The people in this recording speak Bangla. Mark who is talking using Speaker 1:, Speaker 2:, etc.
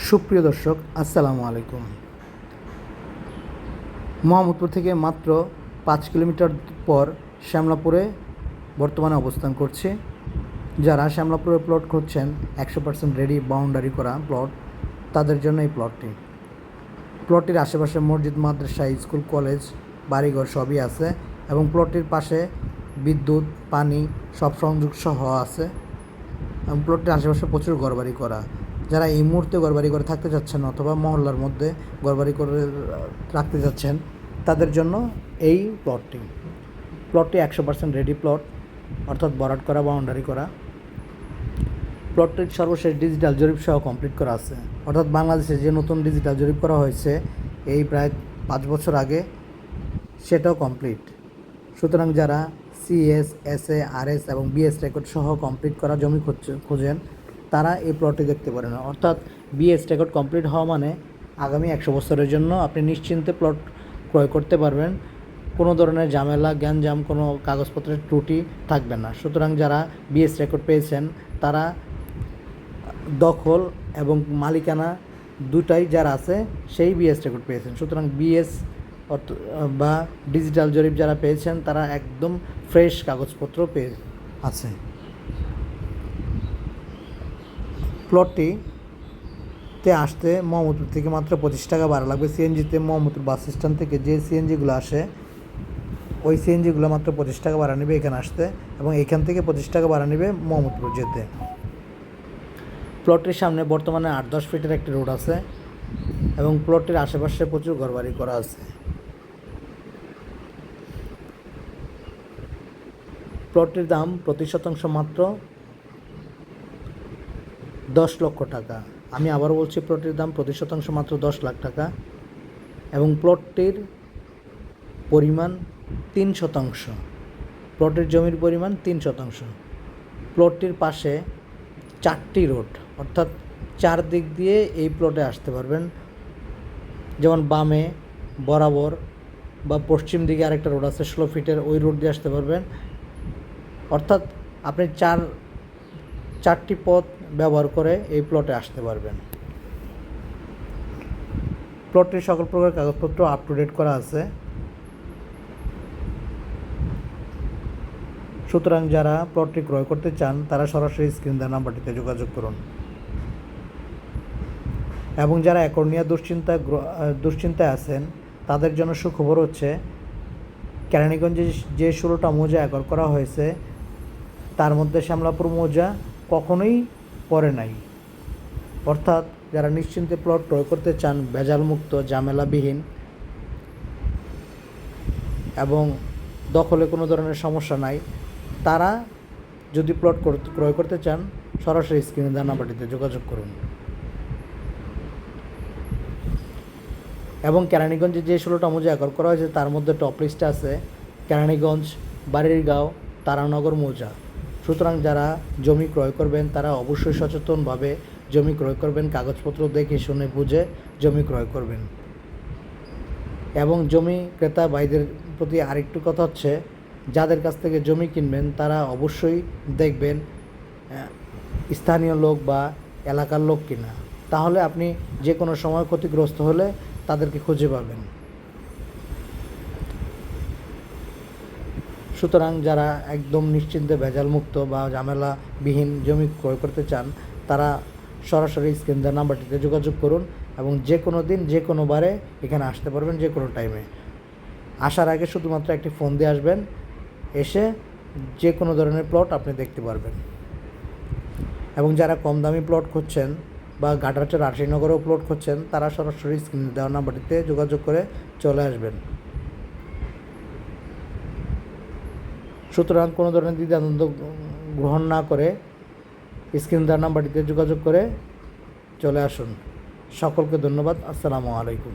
Speaker 1: সুপ্রিয় দর্শক, আসসালামু আলাইকুম। মোহাম্মদপুর থেকে মাত্র 5 কিলোমিটার পর শ্যামলাপুরে বর্তমানে অবস্থান করছে। যারা শ্যামলাপুরে প্লট খুঁজছেন 100% রেডি বাউন্ডারি করা প্লট, তাদের জন্য এই প্লটটির আশেপাশে মসজিদ, মাদ্রাসা, স্কুল, কলেজ, বাড়িঘর সবই আছে এবং প্লটটির পাশে বিদ্যুৎ, পানি সব সংযোগ সহ আছে এবং প্লটটির আশেপাশে প্রচুর ঘরবাড়ি করা। যারা এই মুহূর্তে ঘরবাড়ি করে থাকতে যাচ্ছেন অথবা মহল্লার মধ্যে ঘরবাড়ি করে রাখতে যাচ্ছেন, তাদের জন্য এই প্লটটি 100% রেডি প্লট, অর্থাৎ ভরাট করা, বাউন্ডারি করা। প্লটটির সর্বশেষ ডিজিটাল জরিপ সহ কমপ্লিট করা আছে, অর্থাৎ বাংলাদেশে যে নতুন ডিজিটাল জরিপ করা হয়েছে এই প্রায় 5 বছর আগে, সেটাও কমপ্লিট। সুতরাং যারা CS, SA, RS এবং BS রেকর্ড সহ কমপ্লিট করা জমি খোঁজেন, তারা এই প্লটটি দেখতে পারেন। অর্থাৎ BS রেকর্ড কমপ্লিট হওয়া মানে আগামী 100 বছরের জন্য আপনি নিশ্চিন্তে প্লট ক্রয় করতে পারবেন। কোনো ধরনের ঝামেলা, গ্যাঞ্জাম, কোনো কাগজপত্রের ত্রুটি থাকবে না। সুতরাং যারা BS রেকর্ড পেয়েছেন, তারা দখল এবং মালিকানা দুটাই যারা আছে সেই BS রেকর্ড পেয়েছেন। সুতরাং BS বা ডিজিটাল জরিপ যারা পেয়েছেন, তারা একদম ফ্রেশ কাগজপত্র পেয়ে আছে। প্লটটিতে আসতে মোহাম্মদপুর থেকে মাত্র 25 টাকা ভাড়া লাগবে। CNGতে মোহাম্মদপুর বাস স্ট্যান্ড থেকে যে CNGগুলো আসে, ওই CNGগুলো মাত্র 25 টাকা ভাড়া নেবে এখানে আসতে, এবং এখান থেকে 25 টাকা ভাড়া নেবে মোহাম্মদপুর যেতে। প্লটটির সামনে বর্তমানে 8-10 ফিটের একটি রোড আছে এবং প্লটটির আশেপাশে প্রচুর ঘরবাড়ি করা আছে। প্লটটির দাম প্রতি শতাংশ মাত্র 10 লক্ষ টাকা। আমি আবারও বলছি, প্লটটির দাম প্রতি শতাংশ মাত্র 10 লাখ টাকা এবং প্লটটির পরিমাণ 3%। প্লটের জমির পরিমাণ 3%। প্লটটির পাশে 4টি রোড, অর্থাৎ 4 দিক দিয়ে এই প্লটে আসতে পারবেন। যেমন বামে, বরাবর বা পশ্চিম দিকে আরেকটা রোড আছে 16 ফিটের, ওই রোড দিয়ে আসতে পারবেন। অর্থাৎ আপনি 4টি পথ ব্যবহার করে এই প্লটে আসতে পারবেন। প্লটটির সকল প্রকার কাগজপত্র আপ টু ডেট করা আছে। সুতরাং যারা প্লটটি ক্রয় করতে চান, তারা সরাসরি স্ক্রিন দেওয়া নাম্বারটিতে যোগাযোগ করুন। এবং যারা একর নিয়ে দুশ্চিন্তায় আছেন, তাদের জন্য সুখবর হচ্ছে, কেরানীগঞ্জে যে 16টা মৌজা একর করা হয়েছে, তার মধ্যে শ্যামলাপুর মৌজা কখনোই পড়ে নাই। অর্থাৎ যারা নিশ্চিন্তে প্লট ক্রয় করতে চান, ভেজালমুক্ত, ঝামেলাবিহীন এবং দখলে কোনো ধরনের সমস্যা নাই, তারা যদি প্লট ক্রয় করতে চান, সরাসরি স্ক্রিনে দেওয়া নাম্বারটিতে যোগাযোগ করুন। এবং কেরানীগঞ্জে যে 16টা মৌজা একর করা হয়েছে, তার মধ্যে টপ লিস্টে আছে কেরানীগঞ্জ, বাড়িরগাঁও, তারানগর মৌজা। সুতরাং যারা জমি ক্রয় করবেন, তারা অবশ্যই সচেতনভাবে জমি ক্রয় করবেন, কাগজপত্র দেখে শুনে বুঝে জমি ক্রয় করবেন। এবং জমি ক্রেতা ভাইদের প্রতি আরেকটু কথা হচ্ছে, যাদের কাছ থেকে জমি কিনবেন, তারা অবশ্যই দেখবেন স্থানীয় লোক বা এলাকার লোক কিনা। তাহলে আপনি যে কোনো সময় ক্ষতিগ্রস্ত হলে তাদেরকে খুঁজে পাবেন। সুতরাং যারা একদম নিশ্চিন্তে ভেজালমুক্ত বা ঝামেলাবিহীন জমি ক্রয় করতে চান, তারা সরাসরি স্ক্রিন দেওয়া নাম্বারটিতে যোগাযোগ করুন এবং যে কোনো দিন, যে কোনো বারে এখানে আসতে পারবেন, যে কোনো টাইমে। আসার আগে শুধুমাত্র একটি ফোন দিয়ে আসবেন, এসে যে কোনো ধরনের প্লট আপনি দেখতে পারবেন। এবং যারা কম দামি প্লট খুঁজছেন বা গাটারচর আরশিনগরেও প্লট খুঁজছেন, তারা সরাসরি স্ক্রিনে দেওয়া নাম্বারটিতে যোগাযোগ করে চলে আসবেন। সুতরাং কোনো ধরনের দ্বিধাদ্বন্দ্ব গ্রহণ না করে স্ক্রিন দেওয়া নাম্বারটিতে যোগাযোগ করে চলে আসুন। সকলকে ধন্যবাদ। আসসালামু আলাইকুম।